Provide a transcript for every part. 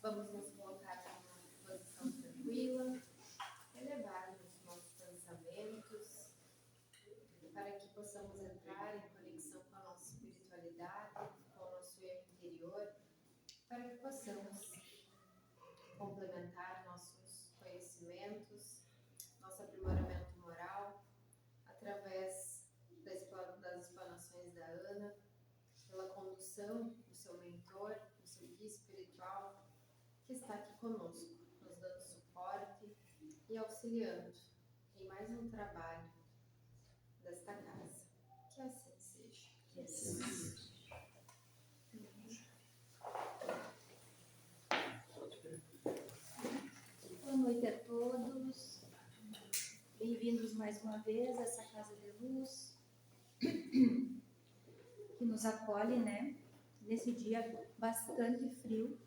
Vamos nos colocar numa posição tranquila, elevar os nossos pensamentos, para que possamos entrar em conexão com a nossa espiritualidade, com o nosso eu interior, para que possamos complementar nossos conhecimentos, nosso aprimoramento moral, através das explanações da Ana, pela condução do seu mentor, do seu guia espiritual, que está aqui conosco, nos dando suporte e auxiliando em mais um trabalho desta casa. Que assim seja. Que assim seja. Boa noite a todos. Bem-vindos mais uma vez a essa casa de luz que nos acolhe, né? Nesse dia bastante frio.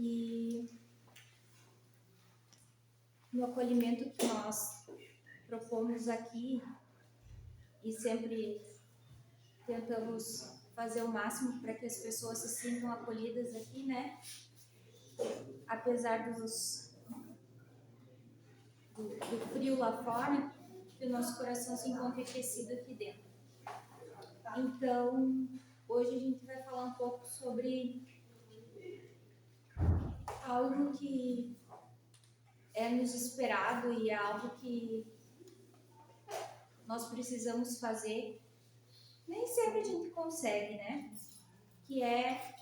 E no acolhimento que nós propomos aqui e sempre tentamos fazer o máximo para que as pessoas se sintam acolhidas aqui, né? Apesar do frio lá fora, que o nosso coração se encontra aquecido aqui dentro. Então, hoje a gente vai falar um pouco sobre algo que é nos esperado e é algo que nós precisamos fazer. Nem sempre a gente consegue, né? Que é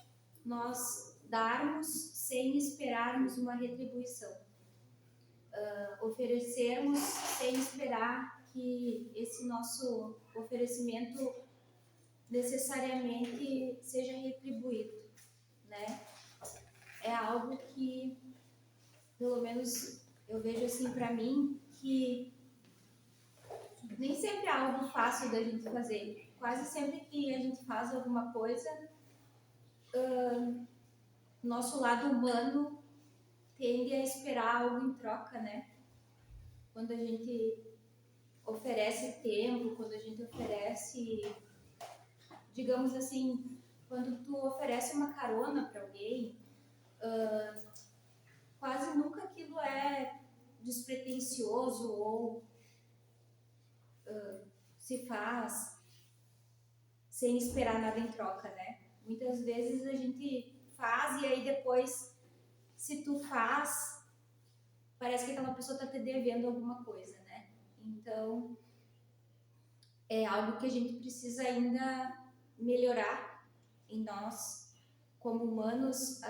nós darmos sem esperarmos uma retribuição. Oferecermos sem esperar que esse nosso oferecimento necessariamente seja retribuído, né? É algo que, pelo menos eu vejo assim para mim, que nem sempre é algo fácil da gente fazer. Quase sempre que a gente faz alguma coisa, nosso lado humano tende a esperar algo em troca, né? Quando a gente oferece tempo, quando a gente oferece, digamos assim, quando tu oferece uma carona para alguém, quase nunca aquilo é despretensioso ou se faz sem esperar nada em troca, né? Muitas vezes a gente faz e aí depois, se tu faz, parece que aquela pessoa tá te devendo alguma coisa, né? Então, é algo que a gente precisa ainda melhorar em nós, como humanos,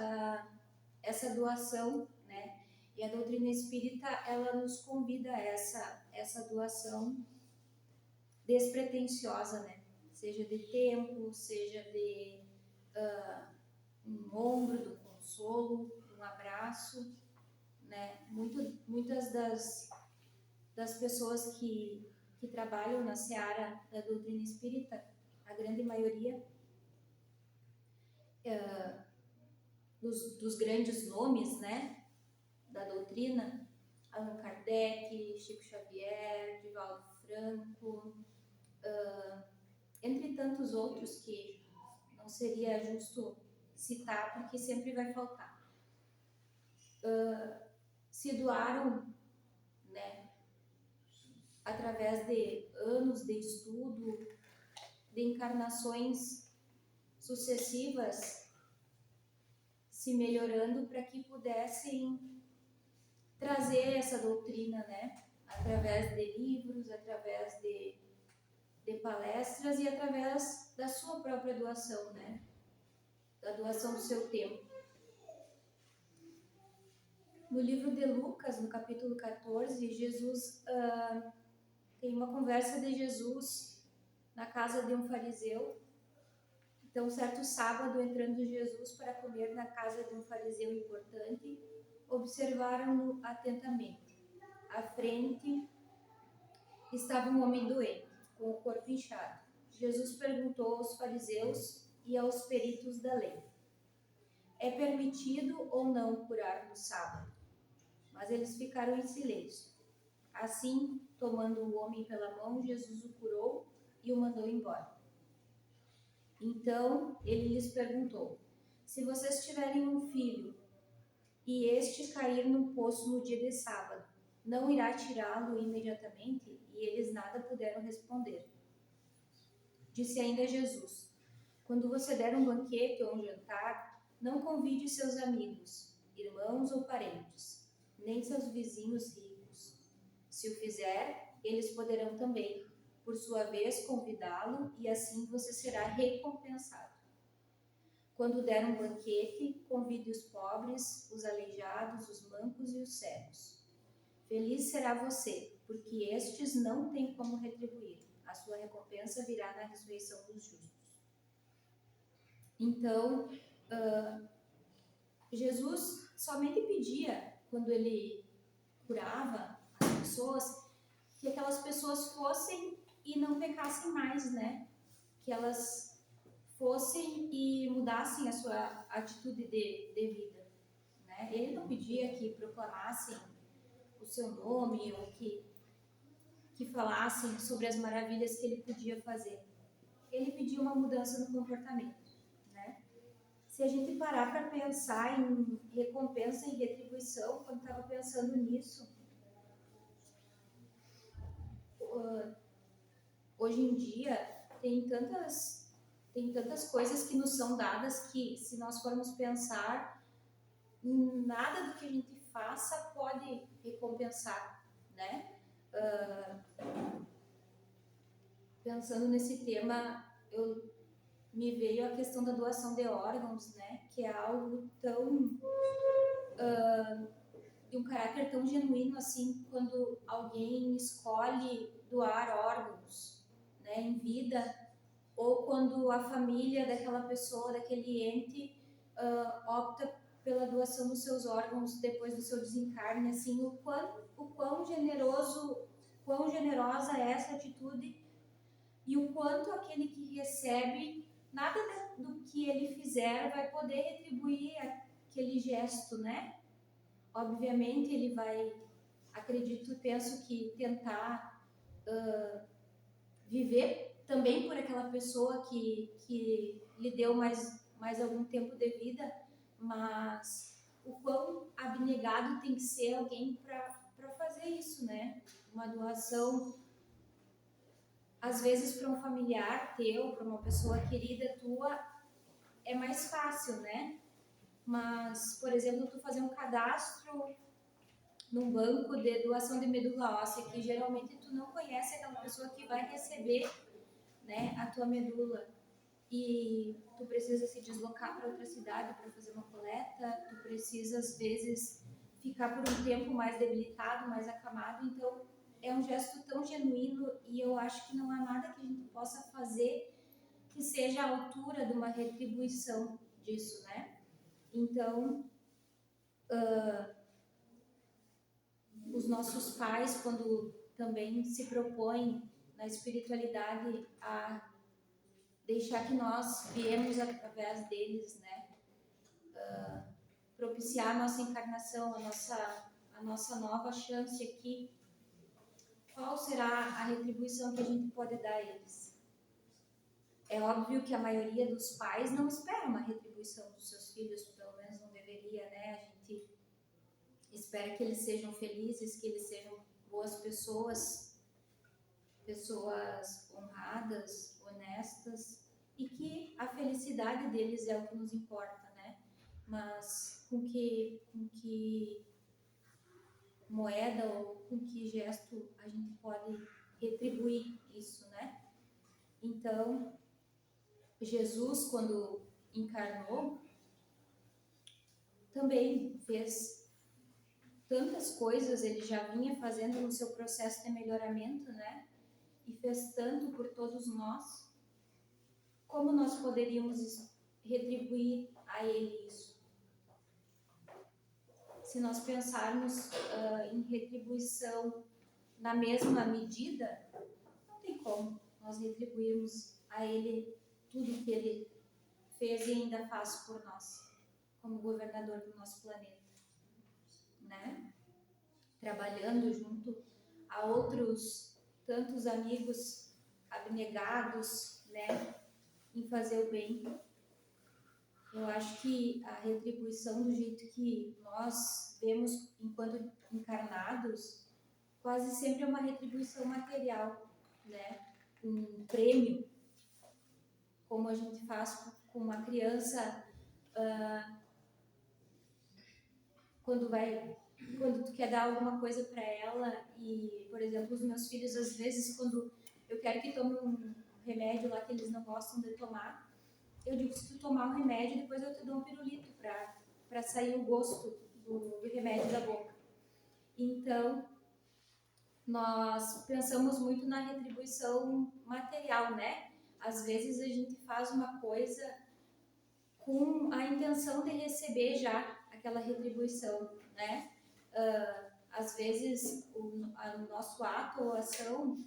essa doação, né? E a doutrina espírita, ela nos convida a essa doação despretensiosa, né? Seja de tempo, seja de um ombro, do consolo, um abraço, né? Muitas das pessoas que trabalham na seara da doutrina espírita, a grande maioria dos grandes nomes, né, da doutrina, Allan Kardec, Chico Xavier, Divaldo Franco, entre tantos outros que não seria justo citar porque sempre vai faltar. Se doaram, né, através de anos de estudo, de encarnações sucessivas, se melhorando para que pudessem trazer essa doutrina, né, através de livros, através de palestras e através da sua própria doação, né, da doação do seu tempo. No livro de Lucas, no capítulo 14, Jesus tem uma conversa de Jesus na casa de um fariseu. Então, certo sábado, entrando Jesus para comer na casa de um fariseu importante, observaram-no atentamente. À frente estava um homem doente, com o corpo inchado. Jesus perguntou aos fariseus e aos peritos da lei: é permitido ou não curar no sábado? Mas eles ficaram em silêncio. Assim, tomando o homem pela mão, Jesus o curou e o mandou embora. Então, ele lhes perguntou: Se vocês tiverem um filho e este cair no poço no dia de sábado, não irá tirá-lo imediatamente? E eles nada puderam responder. Disse ainda Jesus: quando você der um banquete ou um jantar, não convide seus amigos, irmãos ou parentes, nem seus vizinhos ricos. Se o fizer, eles poderão também, por sua vez, convidá-lo, e assim você será recompensado. Quando der um banquete, convide os pobres, os aleijados, os mancos e os cegos. Feliz será você, porque estes não têm como retribuir. A sua recompensa virá na ressurreição dos justos. Então, Jesus somente pedia, quando ele curava as pessoas, que aquelas pessoas fossem e não pecassem mais, né? Que elas fossem e mudassem a sua atitude de vida, né? Ele não pedia que proclamassem o seu nome ou que falassem sobre as maravilhas que ele podia fazer. Ele pedia uma mudança no comportamento, né? Se a gente parar para pensar em recompensa e retribuição, quando estava pensando nisso, hoje em dia tem tantas coisas que nos são dadas que, se nós formos pensar, nada do que a gente faça pode recompensar, né? Pensando nesse tema, me veio a questão da doação de órgãos, né? Que é algo tão de um caráter tão genuíno assim, quando alguém escolhe doar órgãos, né, em vida, ou quando a família daquela pessoa, daquele ente, opta pela doação dos seus órgãos depois do seu desencarne, assim, o quão generosa é essa atitude e o quanto aquele que recebe, nada do que ele fizer vai poder retribuir aquele gesto, né? Obviamente ele vai, penso que tentar viver também por aquela pessoa que lhe deu mais algum tempo de vida, mas o quão abnegado tem que ser alguém para fazer isso, né? Uma doação, às vezes para um familiar teu, para uma pessoa querida tua, é mais fácil, né? Mas, por exemplo, tu fazer um cadastro num banco de doação de medula óssea, que geralmente tu não conhece aquela pessoa que vai receber, né, a tua medula, e tu precisa se deslocar para outra cidade para fazer uma coleta, tu precisa às vezes ficar por um tempo mais debilitado, mais acamado, então é um gesto tão genuíno e eu acho que não há nada que a gente possa fazer que seja à altura de uma retribuição disso, né? Então, os nossos pais, quando também se propõem na espiritualidade a deixar que nós viemos através deles, né, propiciar a nossa encarnação, a nossa nova chance aqui, qual será a retribuição que a gente pode dar a eles? É óbvio que a maioria dos pais não espera uma retribuição dos seus filhos, pelo menos não deveria, né? A gente espera que eles sejam felizes, que eles sejam boas pessoas, pessoas honradas, honestas, e que a felicidade deles é o que nos importa, né? Mas com que moeda ou com que gesto a gente pode retribuir isso, né? Então, Jesus, quando encarnou, também fez tantas coisas, ele já vinha fazendo no seu processo de melhoramento, né? E fez tanto por todos nós. Como nós poderíamos retribuir a ele isso? Se nós pensarmos em retribuição na mesma medida, não tem como nós retribuirmos a ele tudo que ele fez e ainda faz por nós, como governador do nosso planeta, né? Trabalhando junto a outros tantos amigos abnegados, né, em fazer o bem, Eu acho que a retribuição do jeito que nós vemos enquanto encarnados, quase sempre é uma retribuição material, né? Um prêmio, como a gente faz com uma criança quando tu quer dar alguma coisa para ela e, por exemplo, os meus filhos às vezes quando eu quero que tome um remédio lá que eles não gostam de tomar, eu digo, se tu tomar um remédio, depois eu te dou um pirulito para sair o gosto do remédio da boca. Então, nós pensamos muito na retribuição material, né? Às vezes a gente faz uma coisa com a intenção de receber já aquela retribuição, né? Às vezes o nosso ato ou ação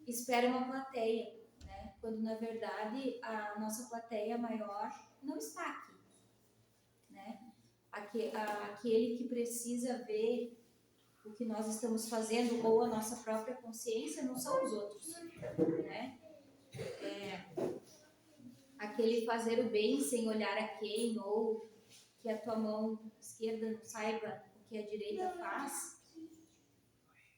espera uma plateia, né? Quando na verdade a nossa plateia maior não está aqui, né? Aquele que precisa ver o que nós estamos fazendo ou a nossa própria consciência não são os outros, né? Aquele fazer o bem sem olhar a quem, ou que a tua mão esquerda não saiba o que a direita faz,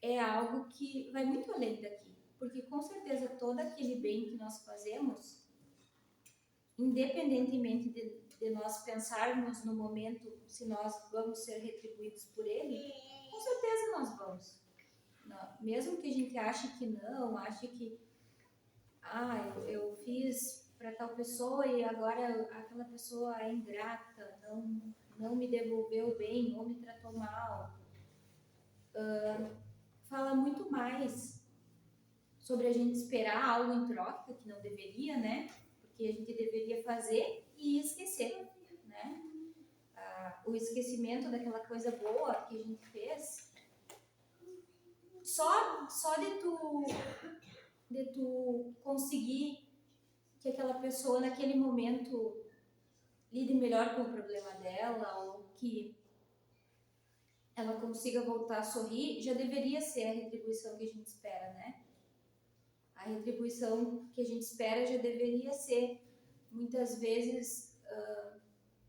é algo que vai muito além daqui. Porque com certeza todo aquele bem que nós fazemos, independentemente de nós pensarmos no momento se nós vamos ser retribuídos por ele, com certeza nós vamos. Não, mesmo que a gente ache que não, ache que eu fiz para tal pessoa e agora aquela pessoa é ingrata, não me devolveu bem ou me tratou mal. Fala muito mais sobre a gente esperar algo em troca, que não deveria, né? Porque a gente deveria fazer e esquecer, né? O esquecimento daquela coisa boa que a gente fez, só de tu conseguir que aquela pessoa naquele momento lide melhor com o problema dela ou que ela consiga voltar a sorrir, já deveria ser a retribuição que a gente espera, né? A retribuição que a gente espera já deveria ser, muitas vezes,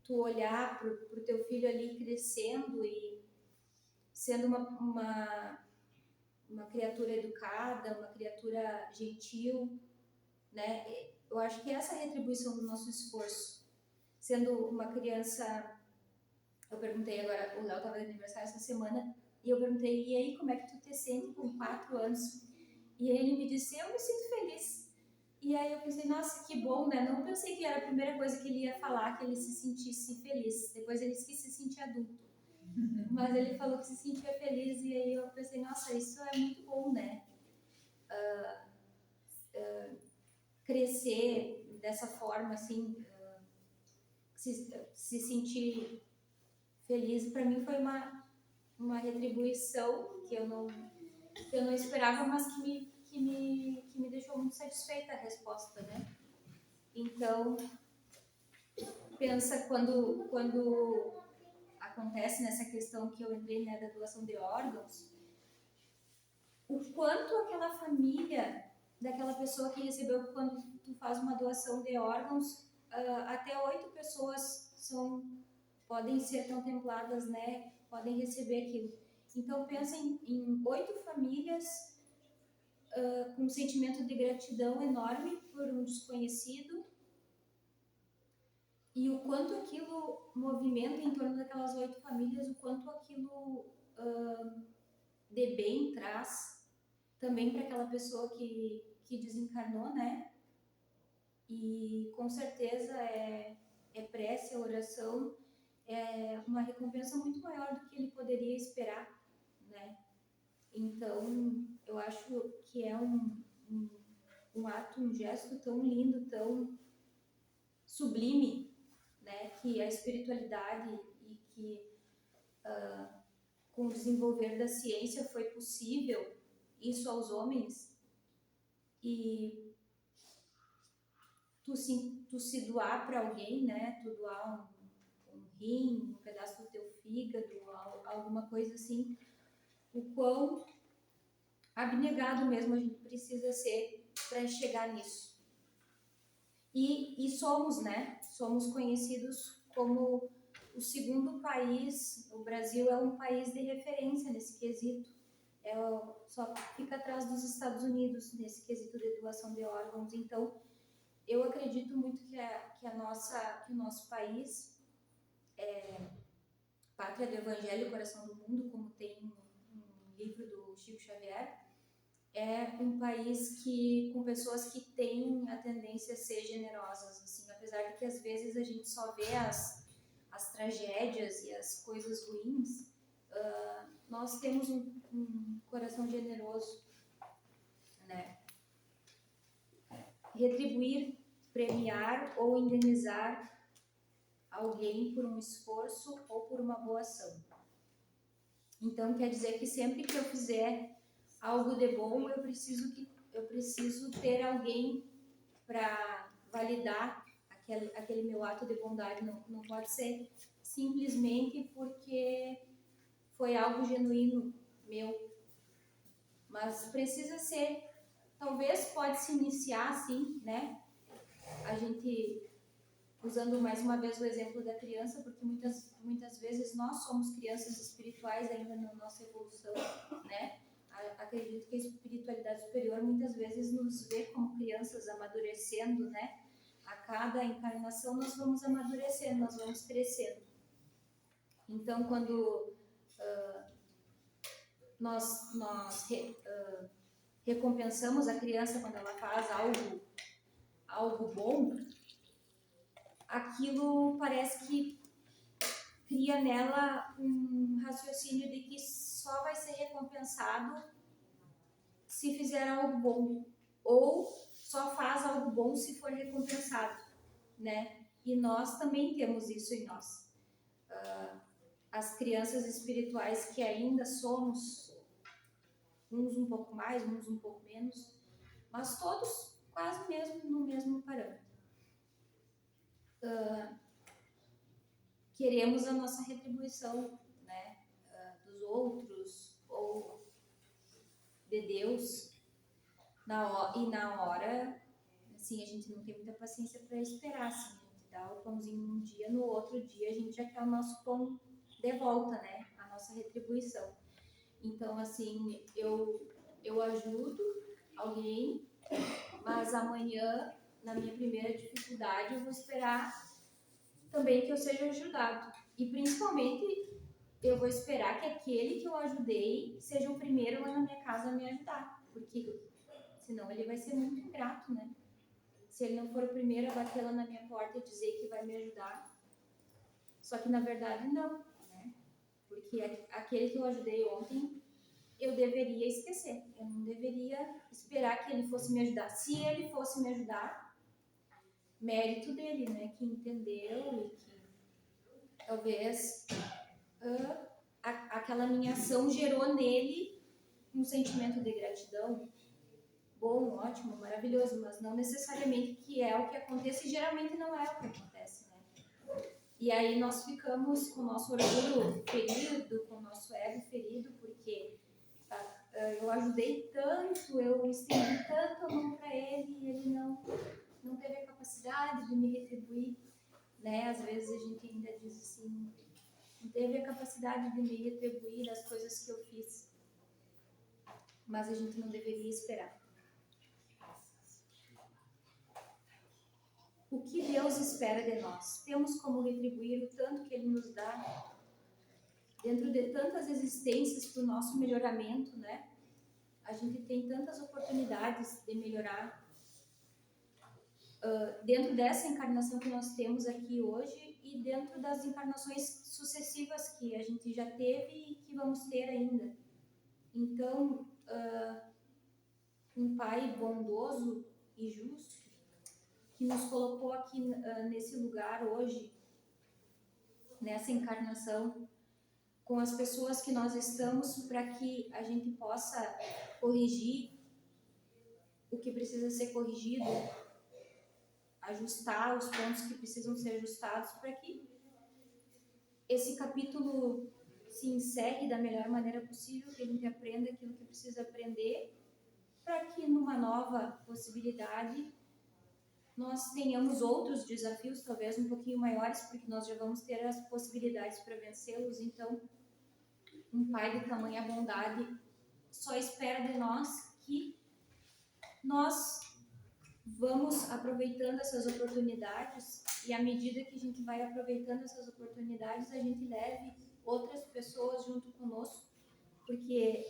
tu olhar para o teu filho ali crescendo e sendo uma criatura educada, uma criatura gentil, né? Eu acho que essa é a retribuição do nosso esforço. Sendo uma criança, eu perguntei agora, o Léo estava de aniversário essa semana, e eu perguntei, e aí, como é que tu te sente com 4 anos? E aí ele me disse, eu me sinto feliz. E aí eu pensei, nossa, que bom, né? Não pensei que era a primeira coisa que ele ia falar, que ele se sentisse feliz. Depois ele disse que se sentia adulto. Mas ele falou que se sentia feliz, e aí eu pensei, nossa, isso é muito bom, né? Crescer dessa forma, assim, se sentir feliz, para mim foi uma retribuição que eu não esperava, mas que me deixou muito satisfeita a resposta, né? Então, pensa quando acontece nessa questão que eu entrei, né, da doação de órgãos, o quanto aquela família daquela pessoa que recebeu, quando tu faz uma doação de órgãos, até 8 pessoas podem ser contempladas, né? Podem receber aquilo. Então pensa em 8 famílias com um sentimento de gratidão enorme por um desconhecido e o quanto aquilo movimenta em torno daquelas 8 famílias, o quanto aquilo de bem traz também para aquela pessoa que desencarnou, né? E com certeza é prece, é oração, é uma recompensa muito maior do que ele poderia esperar, né? Então, eu acho que é um ato, um gesto tão lindo, tão sublime, né? Que a espiritualidade e que com o desenvolver da ciência foi possível isso aos homens e tu se doar para alguém, né? Tu doar um rim, um pedaço do teu fígado, alguma coisa assim, o quão abnegado mesmo a gente precisa ser para chegar nisso. E somos, né? Somos conhecidos como o segundo país. O Brasil é um país de referência nesse quesito. Só fica atrás dos Estados Unidos nesse quesito de doação de órgãos. Então, eu acredito muito que o nosso país, Pátria do Evangelho, Coração do Mundo, como tem um livro do Chico Xavier, é um país com pessoas que têm a tendência a ser generosas, assim, apesar de que às vezes a gente só vê as tragédias e as coisas ruins, nós temos um coração generoso, né? Retribuir, premiar ou indenizar alguém por um esforço ou por uma boa ação. Então, quer dizer que sempre que eu fizer algo de bom, eu preciso ter alguém para validar aquele meu ato de bondade. Não pode ser simplesmente porque foi algo genuíno meu, mas precisa ser, talvez pode se iniciar assim, né? A gente, usando mais uma vez o exemplo da criança, porque muitas vezes nós somos crianças espirituais ainda na nossa evolução, né? Acredito que a espiritualidade superior muitas vezes nos vê como crianças amadurecendo, né? A cada encarnação nós vamos amadurecendo, nós vamos crescendo. Então, quando nós recompensamos a criança quando ela faz algo bom, aquilo parece que cria nela um raciocínio de que só vai ser recompensado se fizer algo bom, ou só faz algo bom se for recompensado, né? E nós também temos isso em nós. As crianças espirituais que ainda somos, uns um pouco mais, uns um pouco menos, mas todos quase mesmo no mesmo parâmetro. Queremos a nossa retribuição, né, dos outros ou de Deus, e na hora, assim, a gente não tem muita paciência para esperar, assim, a gente dá o pãozinho um dia, no outro dia a gente já quer o nosso pão de volta, né, a nossa retribuição. Então, assim, eu ajudo alguém, mas amanhã, na minha primeira dificuldade, eu vou esperar também que eu seja ajudado. E principalmente, eu vou esperar que aquele que eu ajudei seja o primeiro lá na minha casa a me ajudar. Porque senão ele vai ser muito ingrato, né? Se ele não for o primeiro a bater lá na minha porta e dizer que vai me ajudar. Só que na verdade não, né? Porque aquele que eu ajudei ontem, eu deveria esquecer. Eu não deveria esperar que ele fosse me ajudar. Se ele fosse me ajudar, mérito dele, né? Que entendeu e que talvez aquela minha ação gerou nele um sentimento de gratidão. Bom, ótimo, maravilhoso, mas não necessariamente que é o que acontece, e geralmente não é o que acontece, né? E aí nós ficamos com o nosso orgulho ferido, com o nosso ego ferido, porque eu ajudei tanto, eu estendi tanto a mão para ele e ele não teve a capacidade de me retribuir, né? Às vezes a gente ainda diz assim, não teve a capacidade de me retribuir as coisas que eu fiz, mas a gente não deveria esperar. O que Deus espera de nós? Temos como retribuir o tanto que Ele nos dá dentro de tantas existências para o nosso melhoramento, né? A gente tem tantas oportunidades de melhorar dentro dessa encarnação que nós temos aqui hoje e dentro das encarnações sucessivas que a gente já teve e que vamos ter ainda. Então, um Pai bondoso e justo que nos colocou aqui nesse lugar hoje, nessa encarnação, com as pessoas que nós estamos, para que a gente possa corrigir o que precisa ser corrigido, ajustar os pontos que precisam ser ajustados, para que esse capítulo se encerre da melhor maneira possível, que a gente aprenda aquilo que precisa aprender, para que numa nova possibilidade nós tenhamos outros desafios, talvez um pouquinho maiores, porque nós já vamos ter as possibilidades para vencê-los. Então, um Pai de tamanha bondade só espera de nós que nós vamos aproveitando essas oportunidades, e à medida que a gente vai aproveitando essas oportunidades, a gente leve outras pessoas junto conosco, porque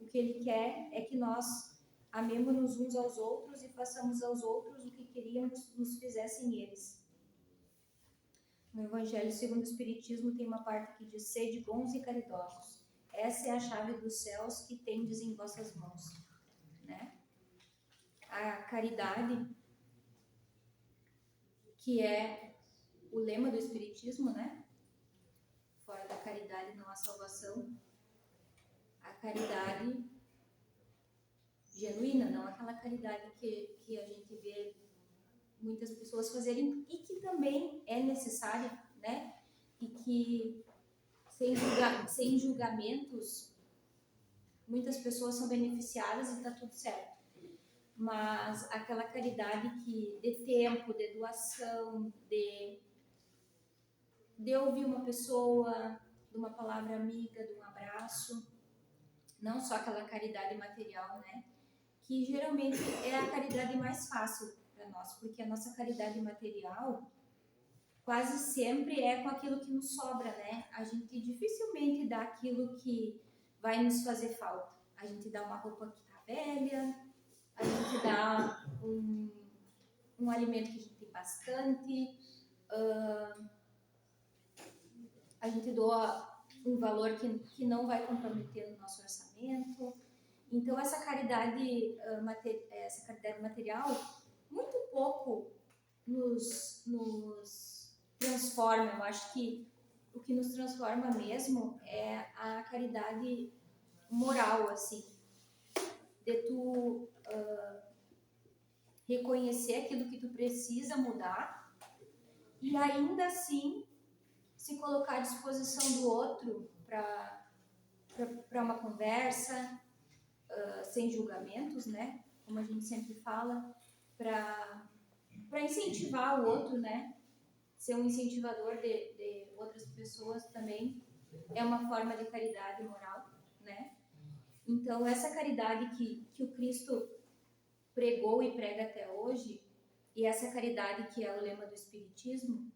o que Ele quer é que nós amemos-nos uns aos outros e façamos aos outros o que queríamos nos fizessem eles. No Evangelho segundo o Espiritismo tem uma parte que diz: sede bons e caridosos, essa é a chave dos céus que tendes em vossas mãos, né? A caridade, que é o lema do Espiritismo, né? Fora da caridade não há salvação. A caridade genuína, não aquela caridade que a gente vê muitas pessoas fazerem e que também é necessária, né? E que sem julgamentos muitas pessoas são beneficiadas e está tudo certo. Mas aquela caridade que de tempo, de doação, de ouvir uma pessoa, de uma palavra amiga, de um abraço, não só aquela caridade material, né? Que geralmente é a caridade mais fácil para nós, porque a nossa caridade material quase sempre é com aquilo que nos sobra, né? A gente dificilmente dá aquilo que vai nos fazer falta. A gente dá uma roupa que tá velha, a gente dá um alimento que a gente tem bastante, a gente doa um valor que não vai comprometer o nosso orçamento. Então, essa caridade material, muito pouco nos transforma. Eu acho que o que nos transforma mesmo é a caridade moral, assim, de tu reconhecer aquilo que tu precisa mudar e ainda assim se colocar à disposição do outro para uma conversa, sem julgamentos, né? Como a gente sempre fala, para incentivar o outro, né? Ser um incentivador de outras pessoas também é uma forma de caridade moral, né? Então, essa caridade que o Cristo pregou e prega até hoje, e essa caridade que é o lema do Espiritismo,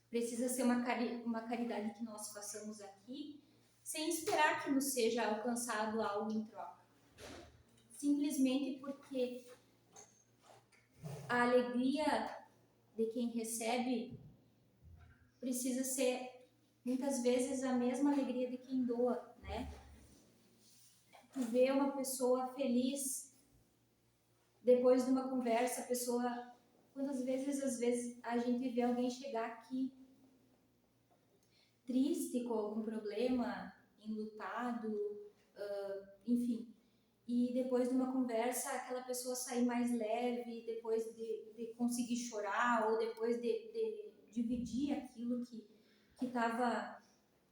precisa ser uma caridade que nós façamos aqui, sem esperar que nos seja alcançado algo em troca. Simplesmente porque a alegria de quem recebe precisa ser, muitas vezes, a mesma alegria de quem doa, né? Tu vê uma pessoa feliz depois de uma conversa, a pessoa... Quantas vezes, às vezes, a gente vê alguém chegar aqui triste, com algum problema, enlutado, enfim. E depois de uma conversa, aquela pessoa sair mais leve, depois de conseguir chorar, ou depois de dividir aquilo que estava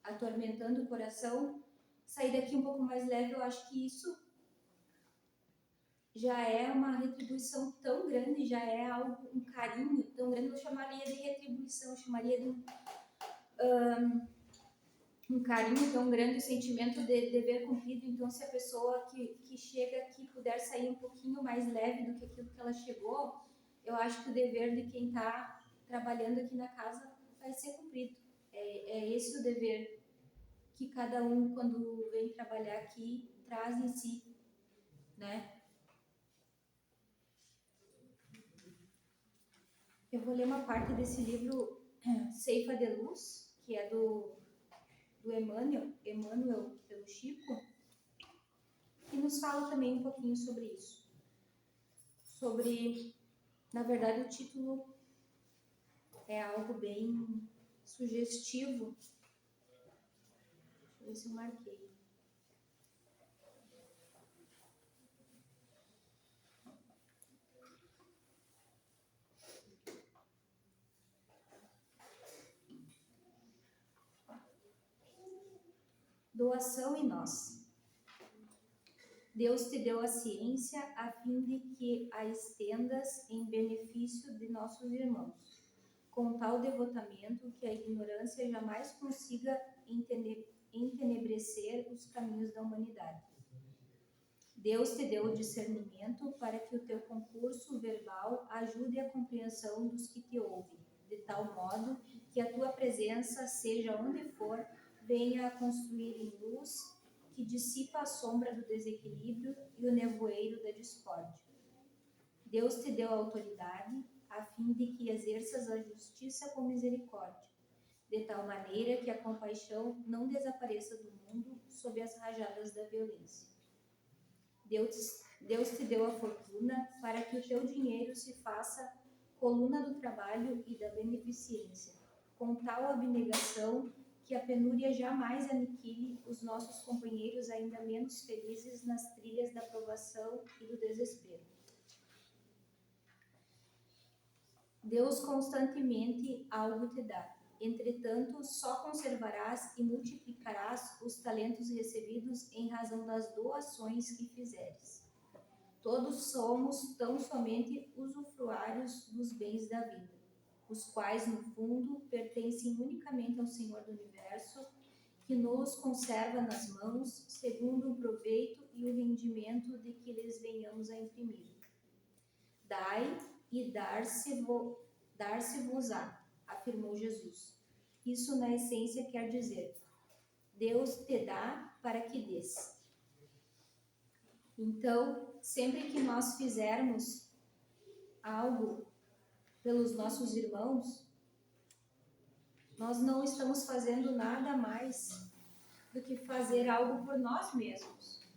atormentando o coração, sair daqui um pouco mais leve. Eu acho que isso já é uma retribuição tão grande, já é algo, um carinho tão grande. Eu chamaria de retribuição, eu chamaria de um carinho tão grande, o sentimento de dever cumprido. Então, se a pessoa que chega aqui puder sair um pouquinho mais leve do que aquilo que ela chegou, eu acho que o dever de quem está trabalhando aqui na casa vai ser cumprido. É esse o dever que cada um, quando vem trabalhar aqui, traz em si, né? Eu vou ler uma parte desse livro, Ceifa de Luz, que é do Emmanuel, pelo Chico, que nos fala também um pouquinho sobre isso. Sobre, na verdade, o título é algo bem sugestivo. Deixa eu ver se eu marquei. Doação em nós. Deus te deu a ciência a fim de que a estendas em benefício de nossos irmãos, com tal devotamento que a ignorância jamais consiga entenebrecer os caminhos da humanidade. Deus te deu o discernimento para que o teu concurso verbal ajude a compreensão dos que te ouvem, de tal modo que a tua presença, seja onde for, venha a construir em luz que dissipa a sombra do desequilíbrio e o nevoeiro da discórdia. Deus te deu a autoridade a fim de que exerças a justiça com misericórdia, de tal maneira que a compaixão não desapareça do mundo sob as rajadas da violência. Deus te deu a fortuna para que o teu dinheiro se faça coluna do trabalho e da beneficência, com tal abnegação que a penúria jamais aniquile os nossos companheiros ainda menos felizes nas trilhas da provação e do desespero. Deus constantemente algo te dá. Entretanto, só conservarás e multiplicarás os talentos recebidos em razão das doações que fizeres. Todos somos tão somente usufruários dos bens da vida, os quais, no fundo, pertencem unicamente ao Senhor do Universo, que nos conserva nas mãos, segundo o proveito e o rendimento de que lhes venhamos a imprimir. Dai e dar-se-vos-á, afirmou Jesus. Isso, na essência, quer dizer: Deus te dá para que dês. Então, sempre que nós fizermos algo pelos nossos irmãos, nós não estamos fazendo nada mais do que fazer algo por nós mesmos.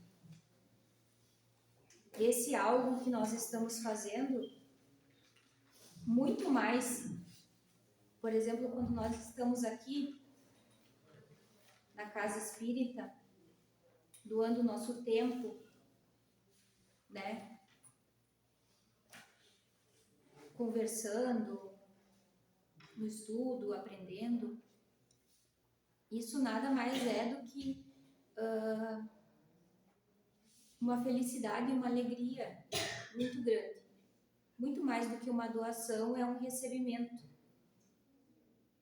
Esse algo que nós estamos fazendo, muito mais, por exemplo, quando nós estamos aqui na casa espírita, doando o nosso tempo, né? Conversando, no estudo, aprendendo. Isso nada mais é do que uma felicidade e uma alegria muito grande. Muito mais do que uma doação, é um recebimento.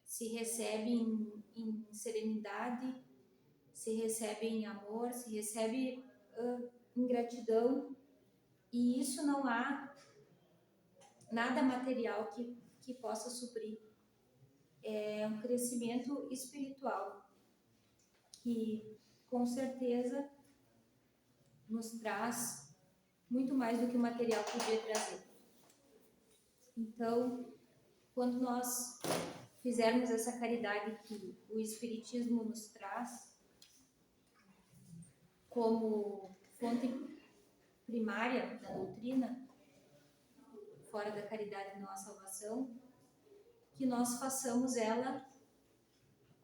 Se recebe em serenidade, se recebe em amor, se recebe em gratidão. E isso não há nada material que possa suprir. É um crescimento espiritual que, com certeza, nos traz muito mais do que o material podia trazer. Então, quando nós fizermos essa caridade que o Espiritismo nos traz como fonte primária da doutrina, fora da caridade não há salvação, que nós façamos ela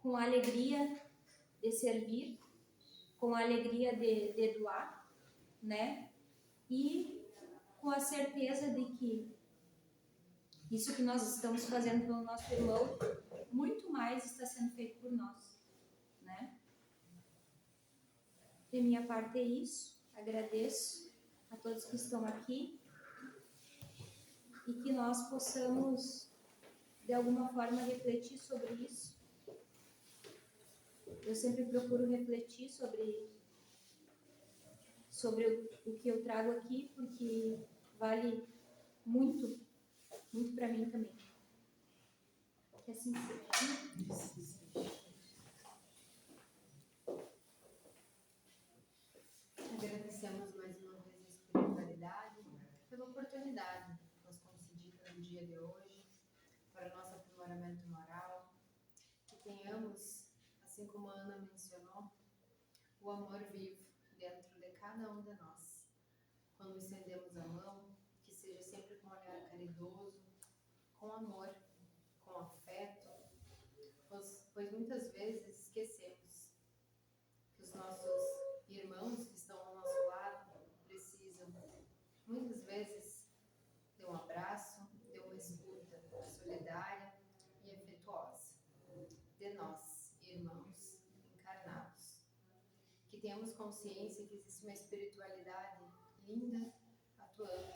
com a alegria de servir, com a alegria de doar, né? E com a certeza de que isso que nós estamos fazendo pelo nosso irmão, muito mais está sendo feito por nós, né? De minha parte é isso. Agradeço a todos que estão aqui e que nós possamos, de alguma forma, refletir sobre isso. Eu sempre procuro refletir sobre o que eu trago aqui, porque vale muito, muito para mim também. Que assim seja. Agradecemos mais uma vez a espiritualidade pela oportunidade que nos concedida no dia de hoje para o nosso aprimoramento moral. Que tenhamos, assim como a Ana mencionou, o amor vivo dentro de cada um de nós. Quando estendemos a mão, que seja sempre com um olhar caridoso, com amor, com afeto, pois muitas vezes esquecemos que os nossos irmãos que estão ao nosso lado precisam, muitas vezes, de um abraço, de uma escuta solidária e afetuosa de nós, irmãos encarnados. Que que tenhamos consciência que existe uma espiritualidade linda atuando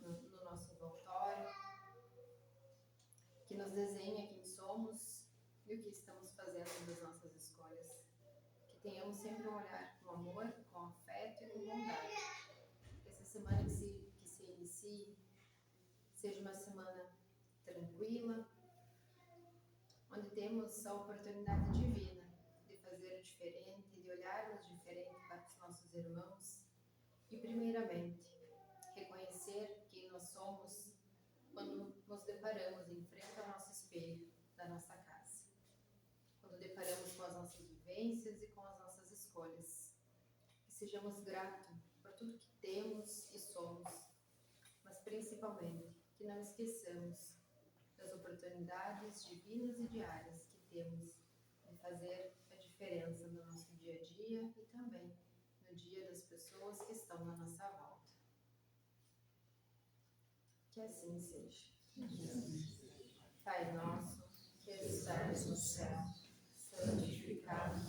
no nosso envoltório, que nos desenha quem somos e o que estamos fazendo das nossas escolhas. Que tenhamos sempre um olhar com amor, com afeto e com bondade. Que essa semana que se inicie seja uma semana tranquila, onde temos a oportunidade divina de fazer diferente, de olharmos diferente para os nossos irmãos e, primeiramente, reconhecer quem nós somos quando nos deparamos em frente ao nosso espelho da nossa casa, quando deparamos com as nossas vivências e com as nossas escolhas. Que sejamos gratos por tudo que temos e somos, mas principalmente que não esqueçamos das oportunidades divinas e diárias que temos de fazer a diferença no nosso dia a dia e também no dia das pessoas que estão na nossa volta. Que assim seja. Pai nosso, que estás no céu, santificado